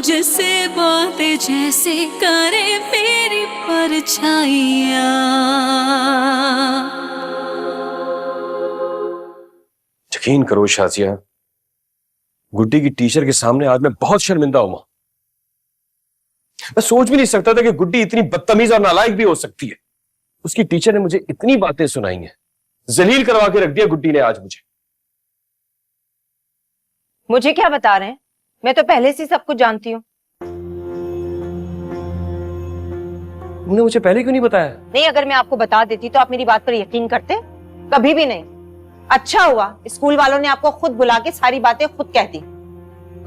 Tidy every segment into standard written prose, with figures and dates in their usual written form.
मुझसे बातें जैसे करे मेरी परछाइयाँ। यकीन करो शाजिया, गुड्डी की टीचर के सामने आज मैं बहुत शर्मिंदा हुआ। मैं सोच भी नहीं सकता था कि गुड्डी इतनी बदतमीज और नालायक भी हो सकती है। उसकी टीचर ने मुझे इतनी बातें सुनाई हैं, जलील करवा के रख दिया गुड्डी ने आज मुझे। मुझे क्या बता रहे हैं? मैं तो पहले से सब कुछ जानती हूँ। तुमने मुझे पहले क्यों नहीं बताया? नहीं, अगर मैं आपको बता देती तो आप मेरी बात पर यकीन करते? कभी भी नहीं। अच्छा हुआ स्कूल वालों ने आपको खुद बुला के सारी बातें खुद कह दी।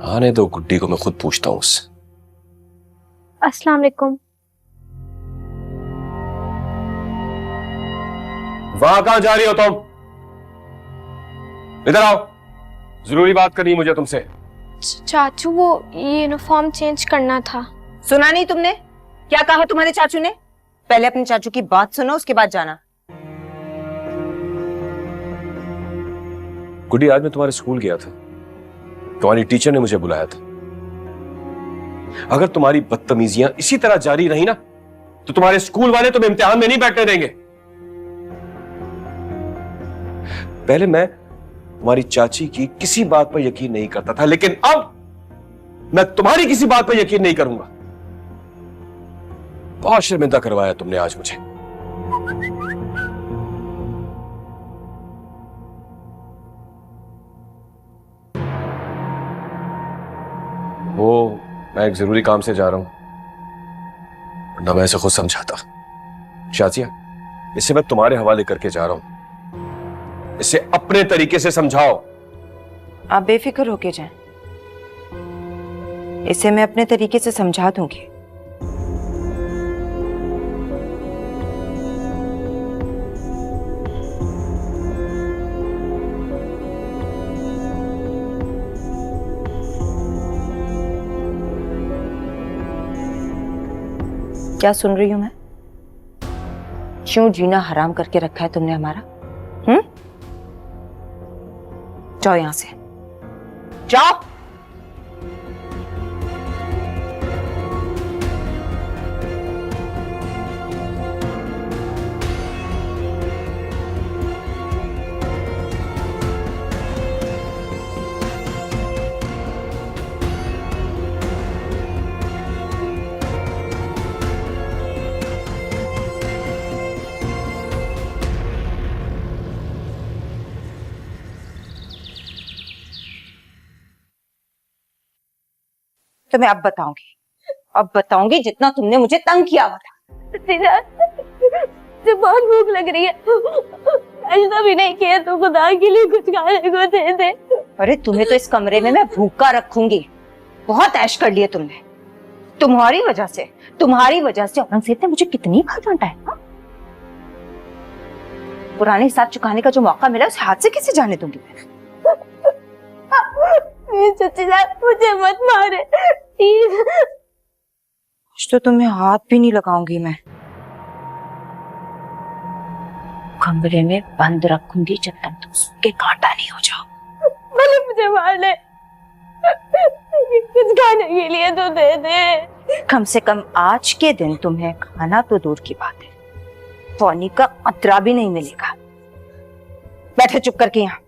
आने दो गुड्डी को, मैं खुद पूछता हूँ उससे। अस्सलाम वालेकुम। वहां कहां जा रही हो तुम? इधर आओ, जरूरी बात करनी है मुझे तुमसे। चाचू वो यूनिफॉर्म चेंज करना था। सुना नहीं तुमने? क्या कहा तुम्हारे चाचू ने? पहले अपने चाचू की बात सुनो, उसके बाद जाना। गुड्डी, आज मैं तुम्हारे स्कूल गया था, तुम्हारी टीचर ने मुझे बुलाया था। अगर तुम्हारी बदतमीजियां इसी तरह जारी रही ना, तो तुम्हारे स्कूल वाले तुम्हें इम्तिहान में नहीं बैठने देंगे। पहले मैं तुम्हारी चाची की किसी बात पर यकीन नहीं करता था, लेकिन अब मैं तुम्हारी किसी बात पर यकीन नहीं करूंगा। बहुत शर्मिंदा करवाया तुमने आज मुझे। वो मैं एक जरूरी काम से जा रहा हूं, ना मैं इसे खुद समझाता। शाजिया, इसे मैं तुम्हारे हवाले करके जा रहा हूं, इसे अपने तरीके से समझाओ। आप बेफिक्र होके जाएं, इसे मैं अपने तरीके से समझा दूंगी। क्या सुन रही हूं मैं? क्यों जीना हराम करके रखा है तुमने हमारा? जाओ यहां से, जाओ। तो मैं अब बताऊंगी जितना तुमने मुझे तंग किया हुआ था। मुझे बहुत भूख लग रही है, ऐसा भी नहीं किया तो खुदा के लिए कुछ खाने को दे दे। अरे तुम्हें तो इस कमरे में मैं भूखा रखूंगी। बहुत ऐश कर लिया तुमने। तुम्हारी वजह से औरंगजेब ने मुझे कितनी बार डांटा है। पुराने हिसाब चुकाने का जो मौका मिला उसे हाथ से कैसे जाने दूंगी मैं? मुझे मत मारे प्लीज। तो तुम्हें हाथ भी नहीं लगाऊंगी मैं। कमरे में बंद रखूंगी जब तक तुम सूखे कांटा नहीं हो जाओ। भले मुझे मार ले, कुछ खाने के लिए तो दे दे। कम से कम आज के दिन तुम्हें खाना तो दूर की बात है, पानी का अतरा भी नहीं मिलेगा। बैठे चुप करके यहाँ।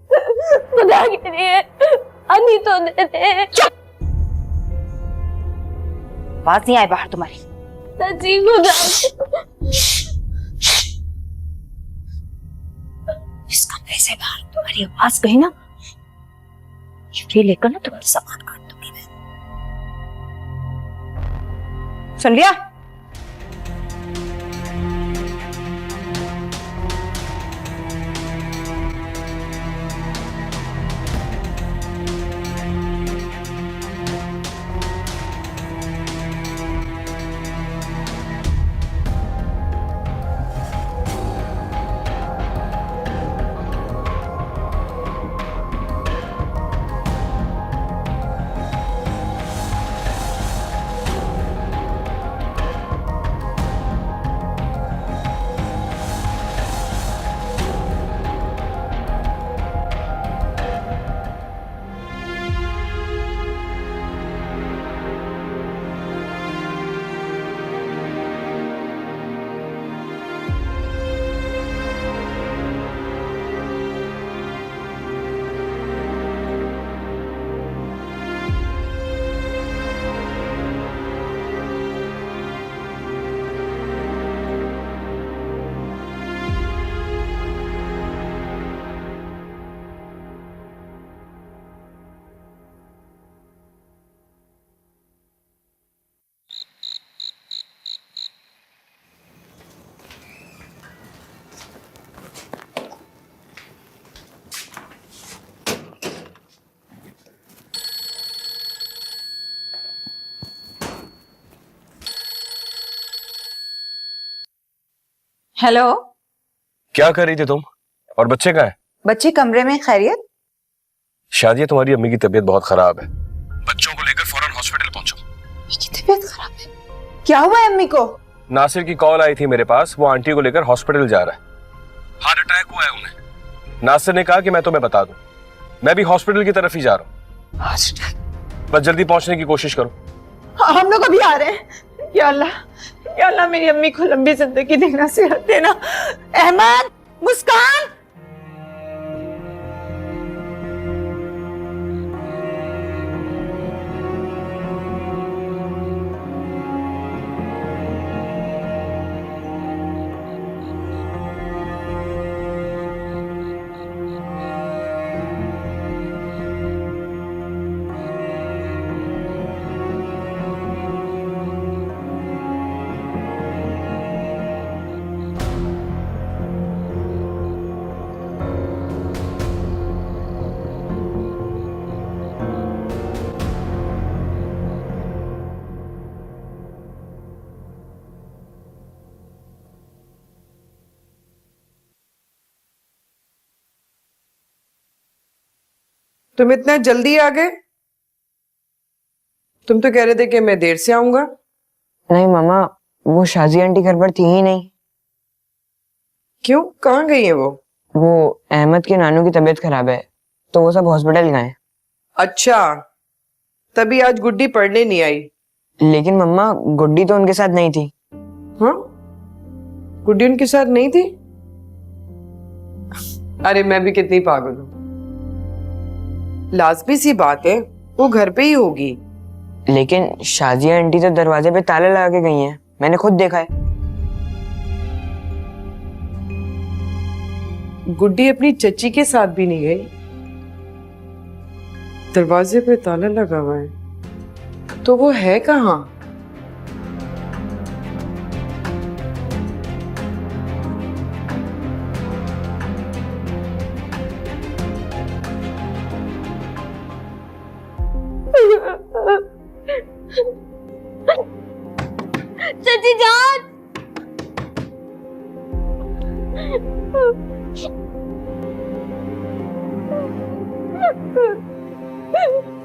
खुदा के लिए पानी तो दे दे। चुप! आवाज नहीं आए बाहर तुम्हारी। सच्ची खुदा। इस कमरे से बाहर तुम्हारी आवाज गई ना, छुरी लेकर ना तुम्हारा सामान काट दूंगी मैं। सुन लिया? हेलो। क्या कर रही थी तुम? और बच्चे कहाँ हैं? बच्चे कमरे में। खैरियत? शादिया, तुम्हारी अम्मी की तबीयत बहुत खराब है, बच्चों को लेकर फौरन हॉस्पिटल पहुंचो। की तबीयत खराब है? क्या हुआ है अम्मी को? नासिर की कॉल आई थी मेरे पास, वो आंटी को लेकर हॉस्पिटल जा रहा है। हार्ट अटैक हुआ है उन्हें। नासिर ने कहा कि मैं तुम्हें बता दूं। मैं भी हॉस्पिटल की तरफ ही जा रहा हूँ, बस जल्दी पहुंचने की कोशिश करो। हम लोग अभी आ रहे हैं। या अल्लाह मेरी अम्मी को लंबी जिंदगी देना, सेहत देना। अहमद, मुस्कान, तुम इतना जल्दी आ गए? तुम तो कह रहे थे कि मैं देर से आऊंगा। नहीं मामा, वो शाजी आंटी घर पर थी ही नहीं। क्यों, कहाँ गई है वो? वो अहमद के नानू की तबीयत खराब है तो वो सब हॉस्पिटल गए। अच्छा, तभी आज गुड्डी पढ़ने नहीं आई। लेकिन मम्मा, गुड्डी तो उनके साथ नहीं थी। हाँ, गुड्डी उनके साथ नहीं थी? अरे मैं भी कितनी पागल हूँ। लाजमी सी बात है, वो घर पे ही होगी। लेकिन शाजी आंटी तो दरवाजे पे ताला लगा के गई हैं, मैंने खुद देखा है। गुड्डी अपनी चची के साथ भी नहीं गई। दरवाजे पे ताला लगा हुआ है, तो वो है कहाँ? चाची जान,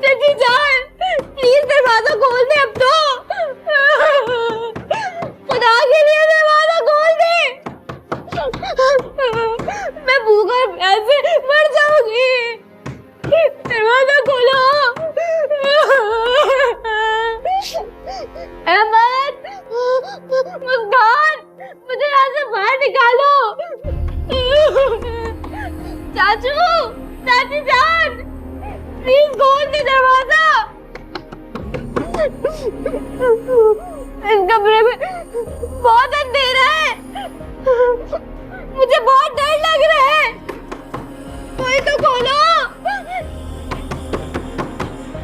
चाची जान, प्लीज दरवाजा खोल दे अब तो। खुदा के लिए दरवाजा खोल दे। मैं भूख और प्यास से मर जाऊंगी। दरवाजा खोलो। अहमद, मुस्कान, मुझे यहाँ से बाहर निकालो। चाचू, चाची जान, प्लीज खोल दे दरवाजा। इस कमरे में बहुत अंधेरा है, मुझे बहुत डर लग रहा है। कोई तो खोलो,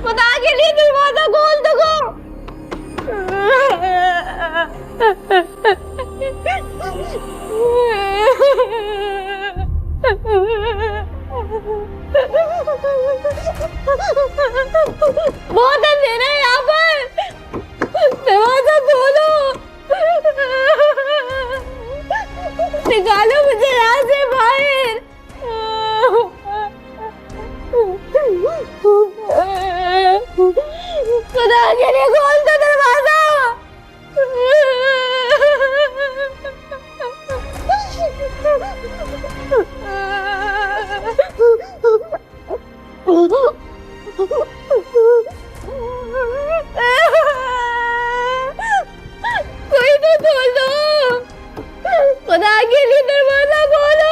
खुदा के लिए दरवाजा खोल दो। बहुत अंधेरा है यहाँ पर, दरवाजा खोलो। निकालो मुझे यहाँ से बाहर। खुदा के लिए खोल दो दरवाजा। कोई तो खोल दो, खुदा के लिए दरवाजा खोलो।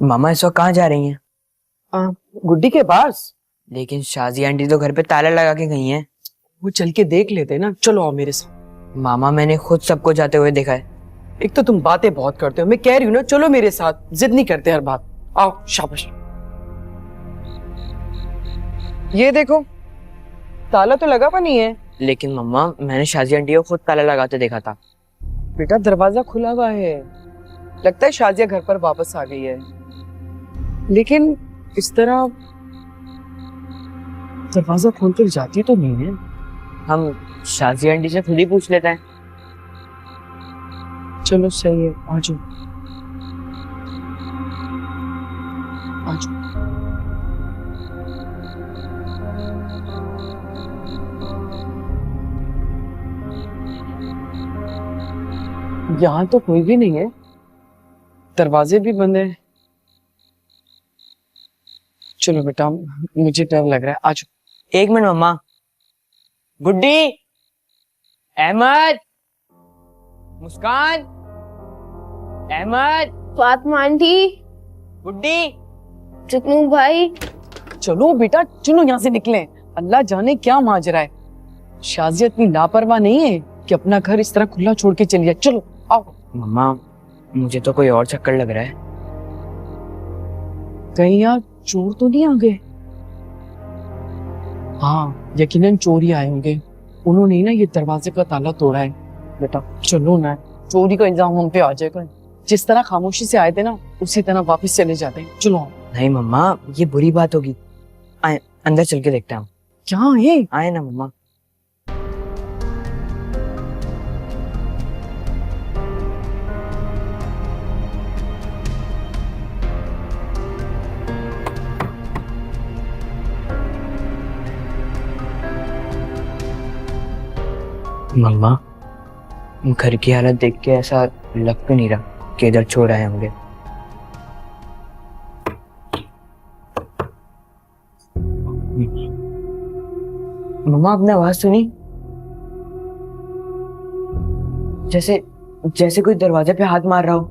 मामा इस वक्त कहाँ जा रही हैं? गुड्डी के पास। लेकिन शाजी आंटी तो घर पे ताला लगा के गई हैं। वो चल के देख लेते ना। चलो आओ मेरे साथ। मामा, मैंने खुद सबको जाते हुए देखा है। एक तो तुम बातें बहुत करते हो, मैं कह रही हूँ ना चलो मेरे साथ, जिद नहीं करते हर बात। आओ, शाबाश। ये देखो, ताला तो लगा हुआ नहीं है। लेकिन मम्मा मैंने शाजिया आंटी को खुद ताला लगाते देखा था। बेटा दरवाजा खुला हुआ है, लगता है शाजिया घर पर वापस आ गई है। लेकिन इस तरह दरवाजा खोलकर जाती तो नहीं है। हम शाजिया आंटी से खुद ही पूछ लेते हैं। चलो सही है, आ जाओ आ जाओ। यहाँ तो कोई भी नहीं है, दरवाजे भी बंद है। चलो बेटा मुझे डर लग रहा है, आ जाओ। एक मिनट मम्मा। गुड्डी, अहमद, मुस्कान, अहमद, फातिमा आंटी, गुड्डी। जुगनू भाई। चलो बेटा चलो यहाँ से निकलें। अल्लाह जाने क्या माजरा है। शाजिया इतनी लापरवाह नहीं है कि अपना घर इस तरह खुला छोड़ के चली जाए। चलो आओ। मम्मा मुझे तो कोई और चक्कर लग रहा है। कहीं यहाँ चोर तो नहीं आ गए? हाँ यकीनन चोर ही आए होंगे। उन्होंने ही ना ये दरवाजे का ताला तोड़ा है। बेटा चलो ना, चोरी का इल्जाम हम पे आ जाएगा। जिस तरह खामोशी से आए थे ना उसी तरह वापस चले जाते हैं। चलो नहीं मम्मा, ये बुरी बात होगी। आए अंदर चल के देखते हैं हम। क्या है? आए ना मम्मा। मम्मा घर की हालत देख के ऐसा लग भी नहीं रहा कि इधर छोड़ आए होंगे। मम्मा आपने आवाज सुनी? जैसे जैसे कोई दरवाजे पे हाथ मार रहा हो।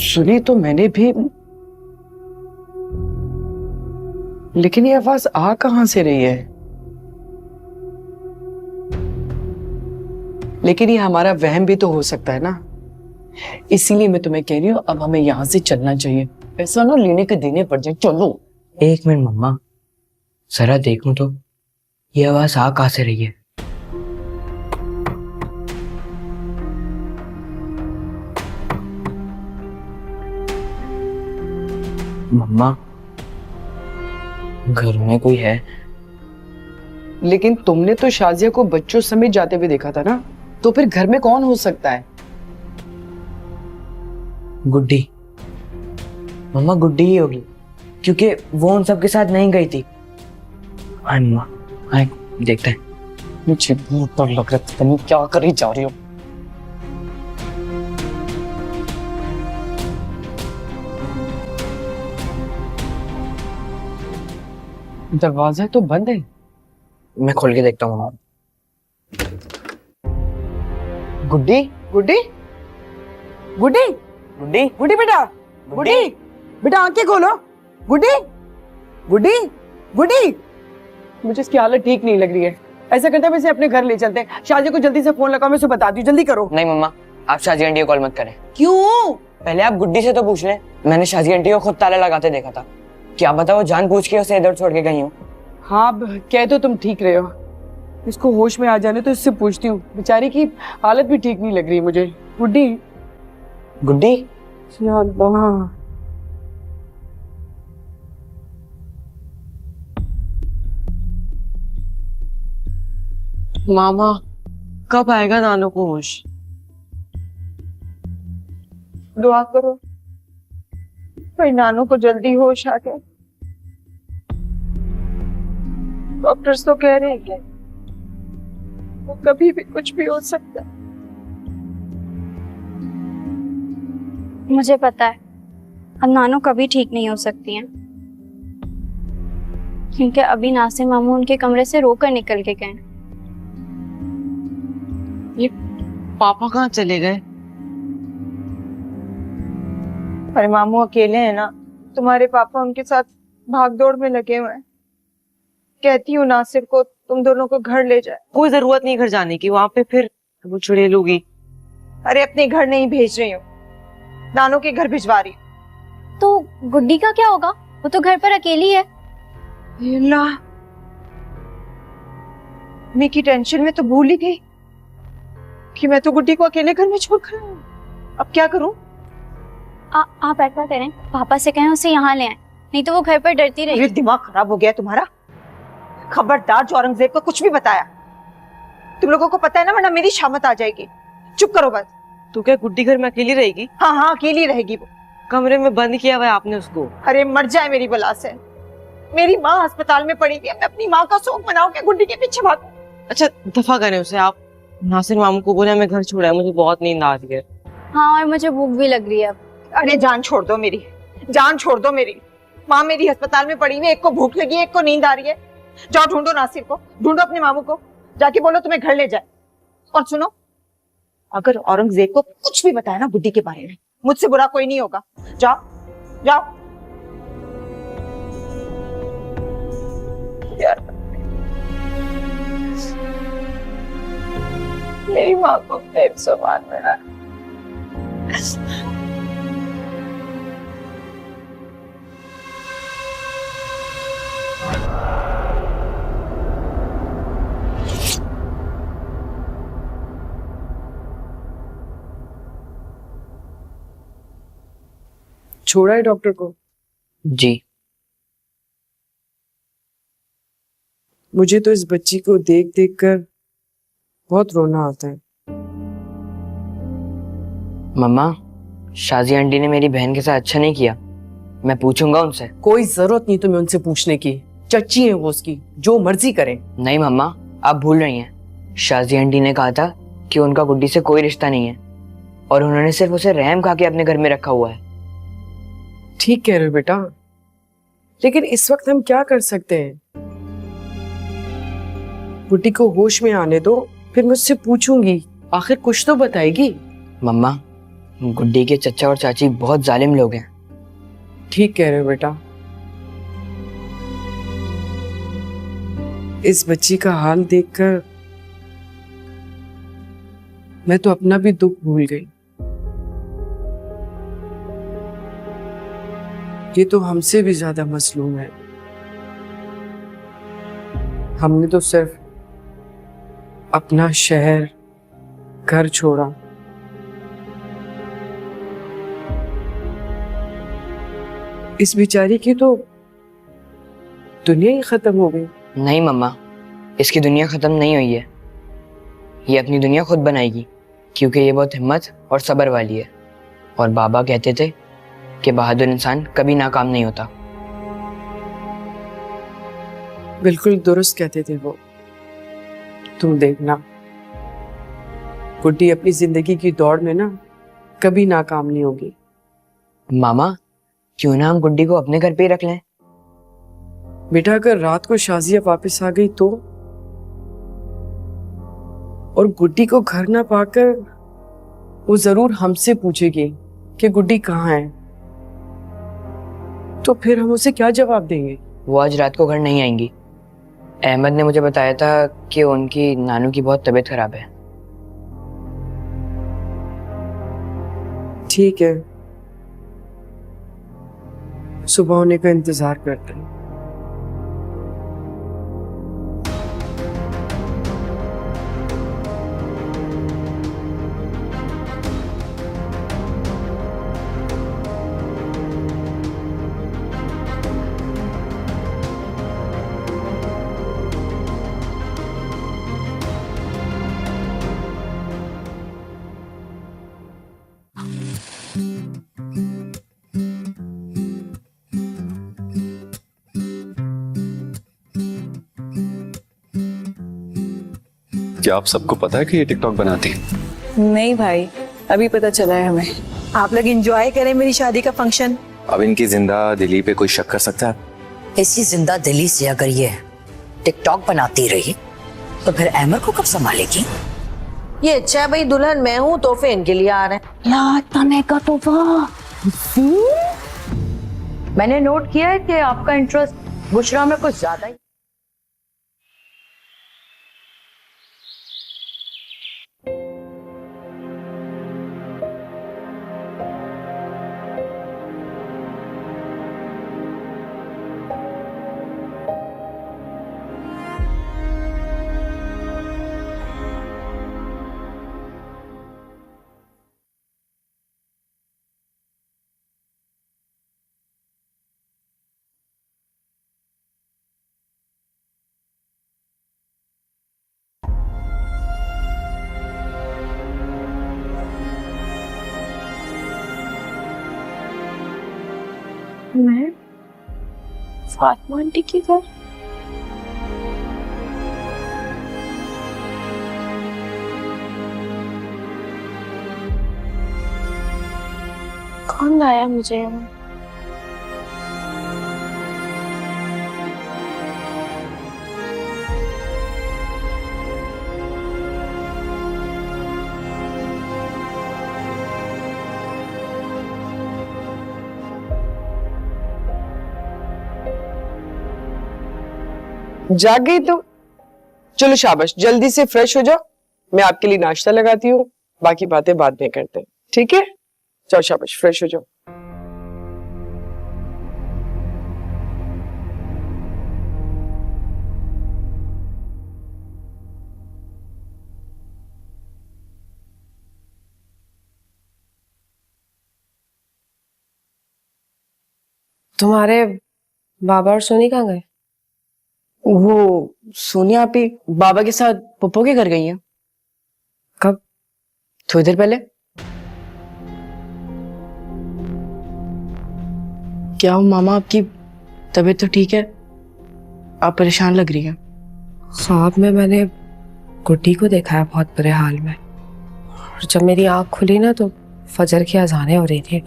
सुनी तो मैंने भी, लेकिन ये आवाज आ कहां से रही है? लेकिन ये हमारा वहम भी तो हो सकता है ना, इसीलिए मैं तुम्हें कह रही हूँ अब हमें यहाँ से चलना चाहिए। पैसा ना लेने के देने पड़ जाए। चलो। एक मिनट मम्मा, जरा देखूं तो ये आवाज आ कहां से रही है। मम्मा घर में कोई है। लेकिन तुमने तो शाजिया को बच्चों समेत जाते हुए देखा था ना, तो फिर घर में कौन हो सकता है? गुड्डी। मम्मा गुड्डी ही होगी, क्योंकि वो उन सब के साथ नहीं गई थी। आए मम्मा, आए देखते हैं। मुझे बहुत डर लग रहा है, तुम क्या कर जा रही हो? दरवाजा तो बंद है। मैं खोल के देखता हूँ मम्मा। गुड्डी गुड्डी गुड्डी गुड्डी, गुड्डी बेटा, गुड्डी बेटा आंखें खोलो। गुड्डी गुड्डी गुड्डी। मुझे इसकी हालत ठीक नहीं लग रही है। ऐसा करते हैं वैसे अपने घर ले चलते हैं। शाजिया को जल्दी से फोन लगाओ, मैं उसे बताती हूँ। जल्दी करो। नहीं मम्मा, आप शाजिया आंटी को कॉल मत करें। क्यों? पहले आप गुड्डी से तो पूछ लें। मैंने शाजिया आंटी को खुद ताला लगाते देखा था। क्या पता वो जान पूछ के उसे इधर छोड़ के गई हूँ। हाँ अब कह तो तुम ठीक रहे हो। इसको होश में आ जाने तो इससे पूछती हूँ। बेचारी की हालत भी ठीक नहीं लग रही मुझे। गुड्डी गुड्डी, या अल्लाह। मामा कब आएगा नानू को होश? दुआ करो भाई नानू को जल्दी होश आ जाए। डॉक्टर्स तो कह रहे हैं कि वो कभी भी कुछ भी हो सकता है। मुझे पता है अब नानू कभी ठीक नहीं हो सकती हैं, क्योंकि अभी नासिर मामू उनके कमरे से रोकर निकल के गए। ये पापा कहाँ चले गए? अरे मामू अकेले हैं ना, तुम्हारे पापा उनके साथ भागदौड़ में लगे हुए हैं। कहती हूँ नासिर को तुम दोनों को घर ले जाए। कोई जरूरत नहीं घर जाने की, वहां पे फिर वो चुड़ैल होगी। अरे अपने घर नहीं भेज रही हूँ, नानू के घर भिजवा रही हूँ। तो गुड्डी का क्या होगा? वो तो घर पर अकेली है। अल्लाह, मैं की टेंशन में तो भूल ही गई कि मैं तो गुड्डी को अकेले घर में छोड़ कर आई हूं। अब क्या करूं? आप ऐसा करें, पापा से कहें उसे यहाँ ले आए, नहीं तो वो घर पर डरती ये रहेगी। दिमाग खराब हो गया है तुम्हारा। खबरदार जो औरंगजेब को कुछ भी बताया। तुम लोगों को पता है ना, वरना मेरी शामत आ जाएगी। चुप करो बस। तो क्या गुड्डी घर में अकेली रहेगी? हाँ हाँ, अकेली रहेगी वो। कमरे में बंद किया हुआ है आपने उसको। अरे मर जाए मेरी बला से। मेरी माँ अस्पताल में पड़ी हुई है, मैं अपनी माँ का शोक मनाऊं क्या गुड्डी के पीछे भागूं? अच्छा दफा करें उसे आप। नासिर मामू को बोले हमें घर छोड़ा है, मुझे बहुत नींद आ रही है। हाँ, और मुझे भूख भी लग रही है अब। अरे जान छोड़ दो मेरी, जान छोड़ दो मेरी। माँ मेरी अस्पताल में पड़ी हुई है, एक को भूख लगी है, एक को नींद आ रही है। जाओ ढूंढो नासिर को, ढूंढो अपने मामू को, जाके बोलो तुम्हें घर ले जाए। और सुनो, अगर औरंगजेब को कुछ भी बताया ना गुड्डी के बारे में, मुझसे बुरा कोई नहीं होगा। जाओ जाओ। यार मेरी माँ को प्रेम समान मिला। छोड़ा है डॉक्टर को? जी। मुझे तो इस बच्ची को देख देख कर बहुत रोना आता है। मम्मा, शाजी आंटी ने मेरी बहन के साथ अच्छा नहीं किया। मैं पूछूंगा उनसे। कोई जरूरत नहीं तुम्हें उनसे पूछने की, चच्ची है वो उसकी, जो मर्जी करें। नहीं मम्मा, आप भूल रही हैं। शाजी आंटी ने कहा था कि उनका गुड्डी से कोई रिश्ता नहीं है और उन्होंने सिर्फ उसे रहम खा के अपने घर में रखा हुआ है। ठीक कह रहे हो बेटा, लेकिन इस वक्त हम क्या कर सकते हैं? गुड्डी को होश में आने दो, फिर मुझसे पूछूंगी, आखिर कुछ तो बताएगी। मम्मा, गुड्डी के चचा और चाची बहुत जालिम लोग हैं। ठीक कह रहे हो बेटा। इस बच्ची का हाल देखकर मैं तो अपना भी दुख भूल गई। ये तो हमसे भी ज्यादा मसलूम है। हमने तो सिर्फ अपना शहर, घर छोड़ा। इस बेचारी की तो दुनिया ही खत्म हो गई। नहीं मम्मा, इसकी दुनिया खत्म नहीं हुई है। ये अपनी दुनिया खुद बनाएगी, क्योंकि ये बहुत हिम्मत और सब्र वाली है। और बाबा कहते थे कि बहादुर इंसान कभी नाकाम नहीं होता। बिल्कुल दुरुस्त कहते थे वो। तुम देखना, गुड्डी अपनी जिंदगी की दौड़ में ना कभी नाकाम नहीं होगी। मामा, क्यों ना हम गुड्डी को अपने घर पे ही रख लें? बेटा, अगर रात को शाजिया वापस आ गई तो, और गुड्डी को घर ना पाकर वो जरूर हमसे पूछेगी कि गुड्डी कहाँ है, तो फिर हम उसे क्या जवाब देंगे? वो आज रात को घर नहीं आएंगी। अहमद ने मुझे बताया था कि उनकी नानू की बहुत तबीयत खराब है। ठीक है, सुबह होने का इंतजार करते हैं। क्या आप सबको पता है कि ये टिकटॉक बनाती है? नहीं भाई, अभी पता चला है हमें। आप लोग एंजॉय करें मेरी शादी का फंक्शन। अब इनकी जिंदा दिली पे कोई शक कर सकता है? इसी जिंदा दिली से अगर ये टिकटॉक बनाती रही तो फिर अहमद को कब संभालेगी? ये अच्छा है भाई, दुल्हन मैं हूँ, तोहफे इनके लिए आ रहे हैं। यार तने का तोहफा। मैंने नोट किया है कि आपका इंटरेस्ट बुशरा में कुछ ज्यादा ही। मैं फातिमा आंटी के घर? कौन लाया मुझे यहाँ? जाग गई तुम? चलो शाबाश, जल्दी से फ्रेश हो जाओ, मैं आपके लिए नाश्ता लगाती हूँ, बाकी बातें बाद में करते हैं, ठीक है? चलो शाबाश, फ्रेश हो जाओ। तुम्हारे बाबा और सोनी कहाँ गए? वो सोनिया आपी बाबा के साथ पप्पो के घर गई हैं। कब? थोड़ी देर पहले। क्या हो मामा, आपकी तबीयत तो ठीक है? आप परेशान लग रही हैं। ख्वाब में मैंने गुड्डी को देखा है बहुत बुरे हाल में, और जब मेरी आंख खुली ना तो फजर की अजानें हो रही थी,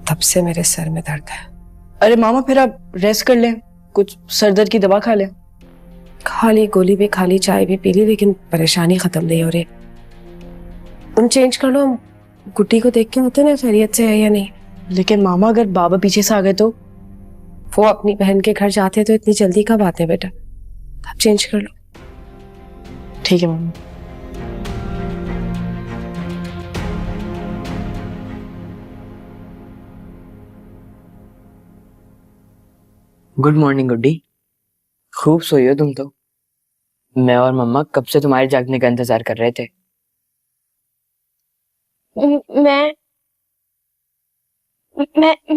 तब से मेरे सर में दर्द है। अरे मामा फिर आप रेस्ट कर लें, कुछ सर दर्द की दवा खा लें। खा ली, गोली भी खा ली, चाय भी पी ली, लेकिन परेशानी खत्म नहीं हो रही। तुम चेंज कर लो, गुड्डी को देख के होते ना खैरियत से है या नहीं। लेकिन मामा अगर बाबा पीछे से आ गए तो? वो अपनी बहन के घर जाते तो इतनी जल्दी कब आते बेटा? आप चेंज कर लो। ठीक है मामा। गुड मॉर्निंग गुड्डी, खूब सोई हो तुम तो। मैं और मम्मा कब से तुम्हारे जागने का इंतजार कर रहे थे। मैं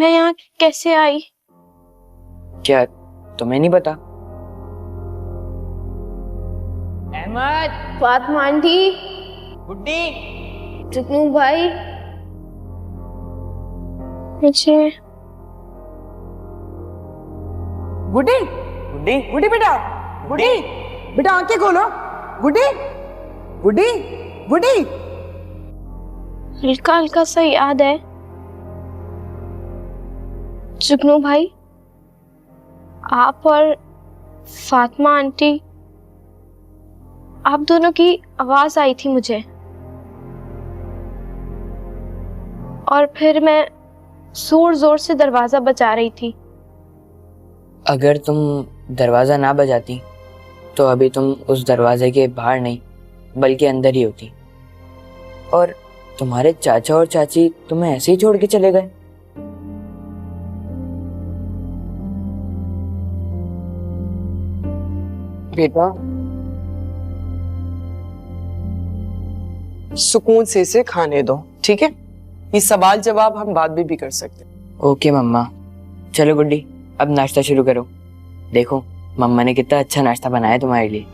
यहाँ कैसे आई? क्या तुम्हें नहीं पता? अहमद, फातिमा आंटी, गुड्डी, जुगनू भाई, मुझे गुड्डी, गुड्डी, गुड्डी बेटा, गुड्डी बेटा, आंखें खोलो। गुड्डी, गुड्डी, गुड्डी। हल्का हल्का सा याद है जुगनू भाई, आप और फातिमा आंटी, आप दोनों की आवाज आई थी मुझे, और फिर मैं जोर जोर से दरवाजा बजा रही थी। अगर तुम दरवाजा ना बजाती तो अभी तुम उस दरवाजे के बाहर नहीं बल्कि अंदर ही होती, और तुम्हारे चाचा और चाची तुम्हें ऐसे ही छोड़ के चले गए। बेटा सुकून से इसे खाने दो, ठीक है? ये सवाल जवाब हम बाद में भी कर सकते हैं। ओके मम्मा। चलो गुड्डी, अब नाश्ता शुरू करो। देखो मम्मा ने कितना अच्छा नाश्ता बनाया तुम्हारे लिए।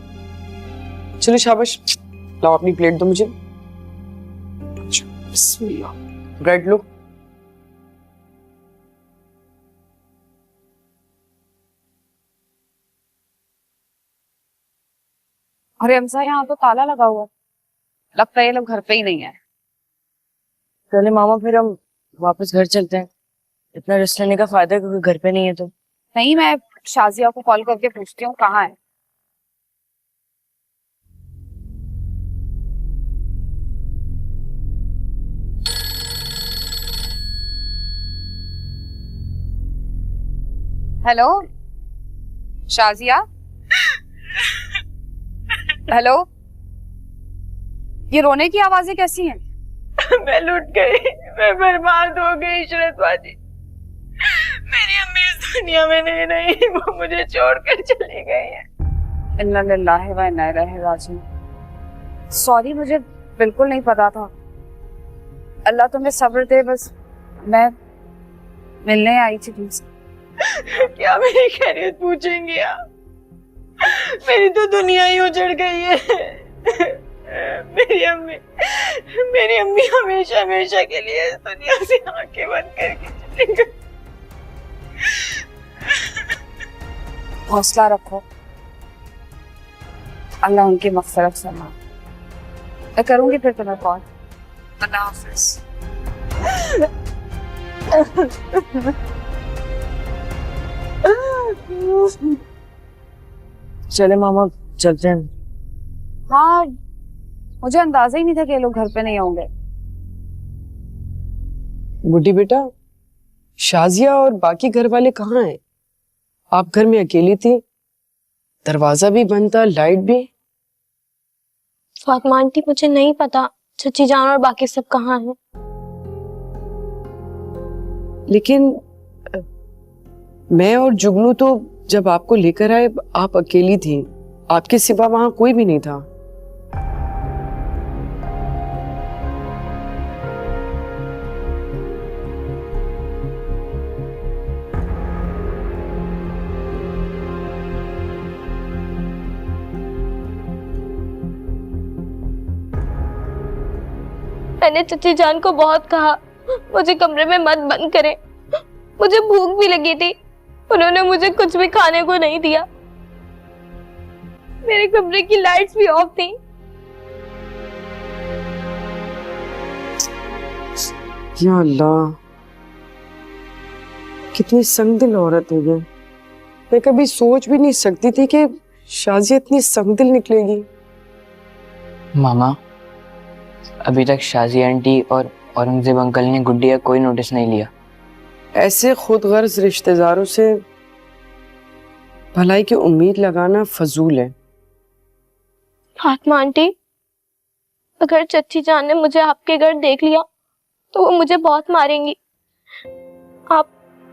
चलो शाबाश, लाओ अपनी प्लेट दो मुझे। बिस्मिल्लाह, ब्रेड लो। अरे हमसा, यहाँ तो ताला लगा हुआ, लगता है ये लोग घर पे ही नहीं है। चले मामा, फिर हम वापस घर चलते हैं। इतना रेस्ट लेने का फायदा है क्योंकि घर पे नहीं है तो। नहीं, मैं शाजिया को कॉल करके पूछती हूँ कहाँ है। हेलो शाजिया, हेलो, ये रोने की आवाजें कैसी हैं? मैं लुट गई, मैं बर्बाद हो गई इशरत बाजी। मेरी अम्मी इस दुनिया में नहीं रही, वो मुझे छोड़कर चली गई है। इन्ना लिल्लाहि व इन्ना इलैहि राजिऊन। सॉरी, मुझे बिल्कुल नहीं पता था। अल्लाह तुम्हें सब्र दे। बस मैं मिलने आई थी तुमसे। क्या मेरी खैरियत पूछेंगे आप? मेरी तो दुनिया ही उजड़ गई है। मेरी अम्मी हमेशा हमेशा के लिए इस दुनिया से आंखें बंद करके चली गई। हौसला रखो, अल्लाह उनकी मग़फ़िरत फरमाए। मैं करूंगी फिर तुम्हें कॉल। अल्लाह हाफ़िज़। चले मामा, चलते हैं। हाँ, मुझे अंदाजा ही नहीं था कि ये लोग घर पे नहीं होंगे। बुढ़ी बेटा, शाजिया और बाकी घर वाले कहाँ हैं? आप घर में अकेली थी, दरवाजा भी बंद था, लाइट भी। फातिमा आंटी, मुझे नहीं पता चची जान और बाकी सब कहाँ हैं। लेकिन मैं और जुगनू तो जब आपको लेकर आए आप अकेली थी, आपके सिवा वहां कोई भी नहीं था। मैंने चची जान को बहुत कहा मुझे कमरे में मत बंद करें, मुझे भूख भी लगी थी, उन्होंने मुझे कुछ भी खाने को नहीं दिया। मेरे कमरे की लाइट्स भी ऑफ थी। या अल्लाह, कितनी संगदिल औरत है ये। मैं कभी सोच भी नहीं सकती थी कि शाजिया इतनी संगदिल निकलेगी। मामा, अभी तक शाजिया आंटी और औरंगजेब अंकल ने गुड्डी का कोई नोटिस नहीं लिया। ऐसे खुदगर्ज रिश्तेदारों से भलाई की उम्मीद लगाना फजूल है। फातिमा आंटी, अगर चची जान ने मुझे आपके घर देख लिया तो वो मुझे बहुत मारेंगी। आप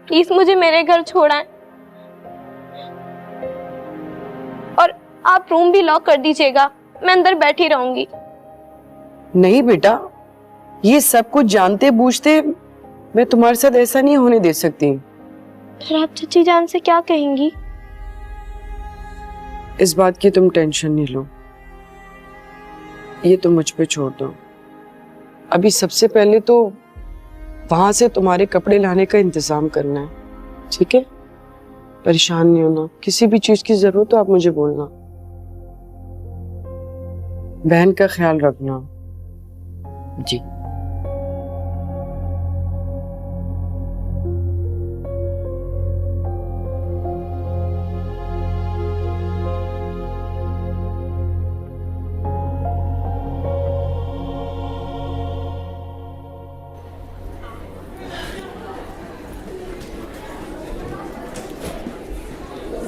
प्लीज मुझे मेरे घर छोड़ाएं और आप रूम भी लॉक कर दीजिएगा, मैं अंदर बैठी रहूंगी। नहीं बेटा, ये सब कुछ जानते बूझते मैं तुम्हारे साथ ऐसा नहीं होने दे सकती। फिर आप चची जान से क्या कहेंगी? इस बात की तुम टेंशन नहीं लो, ये तुम मुझ पे छोड़ दो। अभी सबसे पहले तो वहां से तुम्हारे कपड़े लाने का इंतजाम करना है, ठीक है? परेशान नहीं होना, किसी भी चीज की जरूरत हो आप मुझे बोलना। बहन का ख्याल रखना। जी।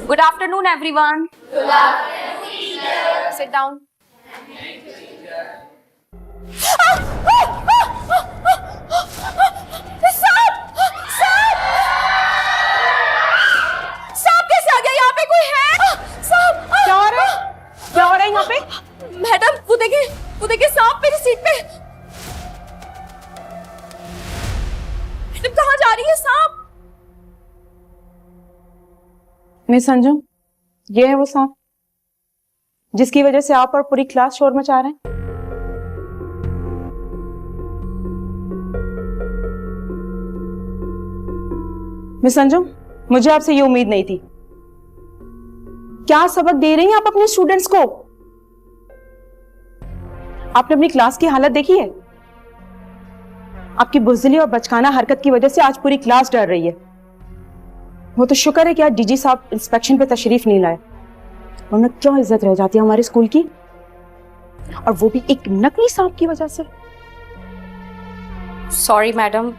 Good afternoon, everyone. Good afternoon, teacher. Sit down. सांप कैसे आ गया यहाँ पे? कोई है? सांप! क्या हो रहा है? क्या हो रहा है यहाँ पे? मैडम, वो देखिए सांप मेरी सीट पे। मैडम, कहाँ जा रही है सांप? मिस संजू, ये है वो सांप जिसकी वजह से आप और पूरी क्लास शोर मचा रहे हैं। मिस संजू, मुझे आपसे ये उम्मीद नहीं थी। क्या सबक दे रही हैं आप अपने स्टूडेंट्स को? आपने अपनी क्लास की हालत देखी है? आपकी बुज़दिली और बचकाना हरकत की वजह से आज पूरी क्लास डर रही है। वो तो शुक्र है कि आज डीजी साहब इंस्पेक्शन पे तशरीफ नहीं लाए, वरना क्या इज्जत रह जाती है हमारे स्कूल की, और वो भी एक नकली सांप की वजह से। सॉरी मैडम,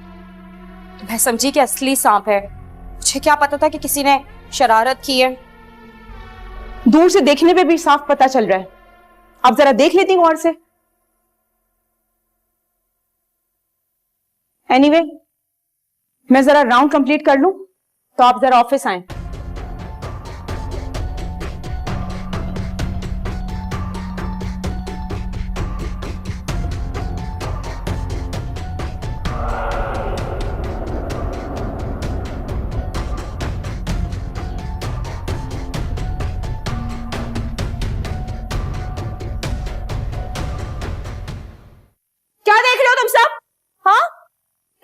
मैं समझी कि असली सांप है, मुझे क्या पता था कि किसी ने शरारत की है। दूर से देखने पे भी साफ पता चल रहा है, आप जरा देख लेती गौर से। एनीवे, मैं जरा राउंड कंप्लीट कर लूं तो आप जरा ऑफिस आएं। क्या देख रहे हो तुम सब? हाँ,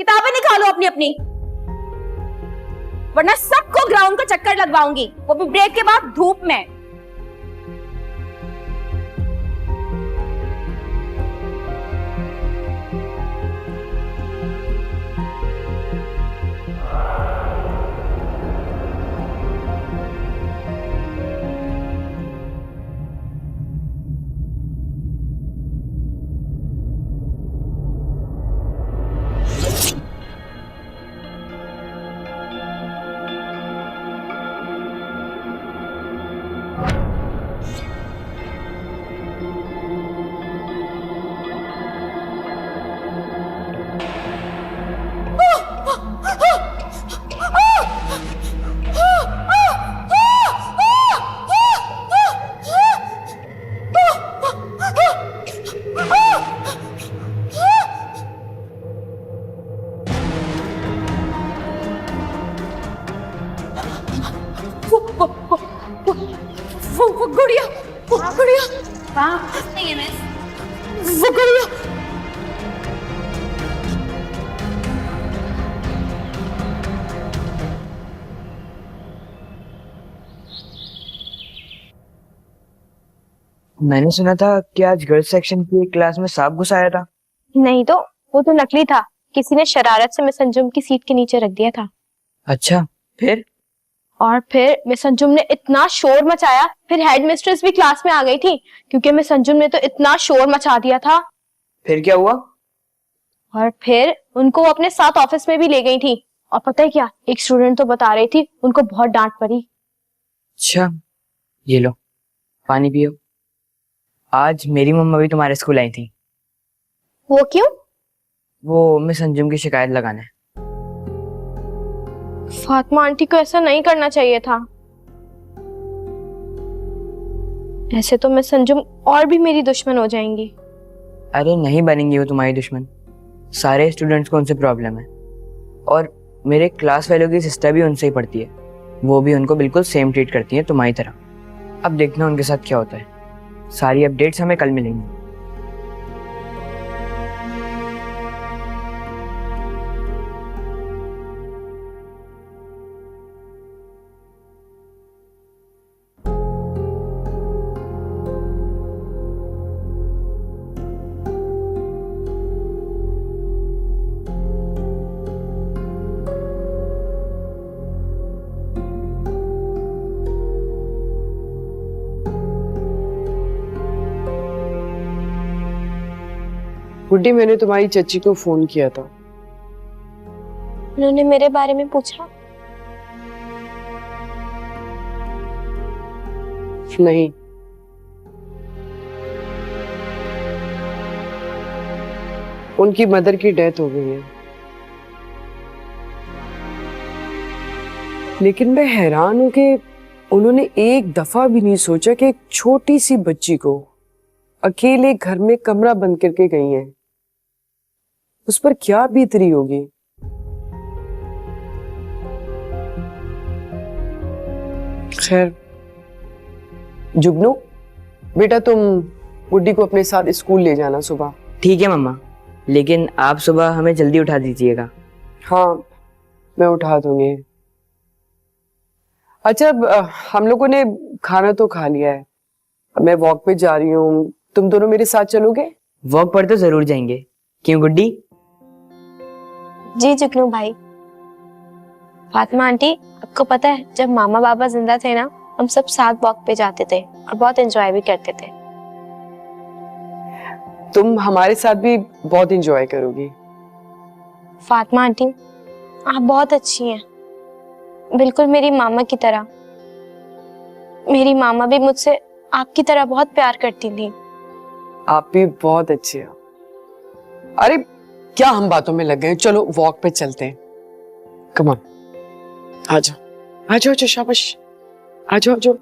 किताबें निकालो अपनी अपनी। वरना सबको ग्राउंड का चक्कर लगवाऊंगी, वो भी ब्रेक के बाद धूप में। वो गुड़िया, वो गुड़िया। मैंने सुना था कि आज गर्ल्स सेक्शन की क्लास में सांप घुस आया था। नहीं तो, वो तो नकली था। किसी ने शरारत से मिस अंजुम की सीट के नीचे रख दिया था। अच्छा, फिर? और फिर मिस अंजुम ने इतना शोर मचाया, फिर हेड मिस्ट्रेस भी क्लास में आ गई थी, क्योंकि मिस अंजुम ने तो इतना शोर मचा दिया था। फिर क्या हुआ? और फिर उनको वो अपने साथ ऑफिस में भी ले गई थी। और पता है क्या, एक स्टूडेंट तो बता रही थी उनको बहुत डांट पड़ी। अच्छा, ये लो पानी पियो। आज मेरी मम्मा भी तुम्हारे स्कूल आई थी। वो क्यों? वो मिस अंजुम की शिकायत लगाना है। फातिमा आंटी को ऐसा नहीं करना चाहिए था। ऐसे तो मिस अंजुम और भी मेरी दुश्मन हो जाएंगी। अरे नहीं बनेंगी वो तुम्हारी दुश्मन। सारे स्टूडेंट्स को उनसे प्रॉब्लम है, और मेरे क्लास फेलो की सिस्टर भी उनसे ही पढ़ती है। वो भी उनको बिल्कुल सेम ट्रीट करती है तुम्हारी तरह। अब देखना उनके साथ क्या होता है। सारी अपडेट्स हमें कल मिलेंगी। गुड्डी, मैंने तुम्हारी चची को फोन किया था। उन्होंने मेरे बारे में पूछा? नहीं, उनकी मदर की डेथ हो गई है। लेकिन मैं हैरान हूं कि उन्होंने एक दफा भी नहीं सोचा कि एक छोटी सी बच्ची को अकेले घर में कमरा बंद करके गई हैं। उस पर क्या बीत रही होगी। खैर, जुगनू बेटा, तुम गुड्डी को अपने साथ स्कूल ले जाना सुबह। ठीक है मम्मा, लेकिन आप सुबह हमें जल्दी उठा दीजिएगा। हाँ, मैं उठा दूंगी। अच्छा, हम लोगों ने खाना तो खा लिया है, मैं वॉक पे जा रही हूँ, तुम दोनों मेरे साथ चलोगे? वॉक पर तो जरूर जाएंगे। क्यों गुड्डी? जी जुगनू भाई। फातिमा आंटी, आपको पता है जब मामा बाबा जिंदा थे ना, हम सब साथ वॉक पे जाते थे और बहुत एंजॉय भी करते थे। तुम हमारे साथ भी बहुत एंजॉय करोगी। फातिमा आंटी, आप बहुत अच्छी हैं, बिल्कुल मेरी मामा की तरह। मेरी मामा भी मुझसे आपकी तरह बहुत प्यार करती थी। आप भी बहुत अच्छे हो। अरे क्या हम बातों में लग गए, चलो वॉक पे चलते हैं। कम ऑन, आ जाओ आ जाओ, शाबाश, आ जाओ आ जाओ।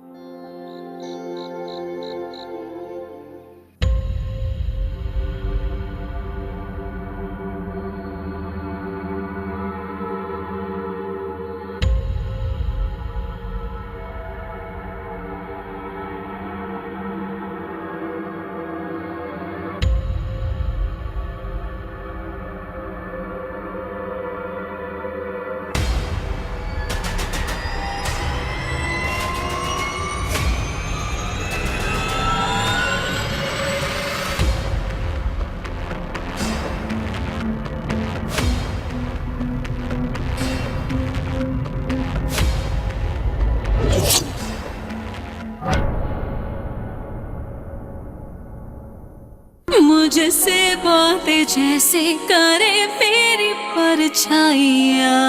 मुझसे बातें जैसे करे मेरी परछाइयाँ।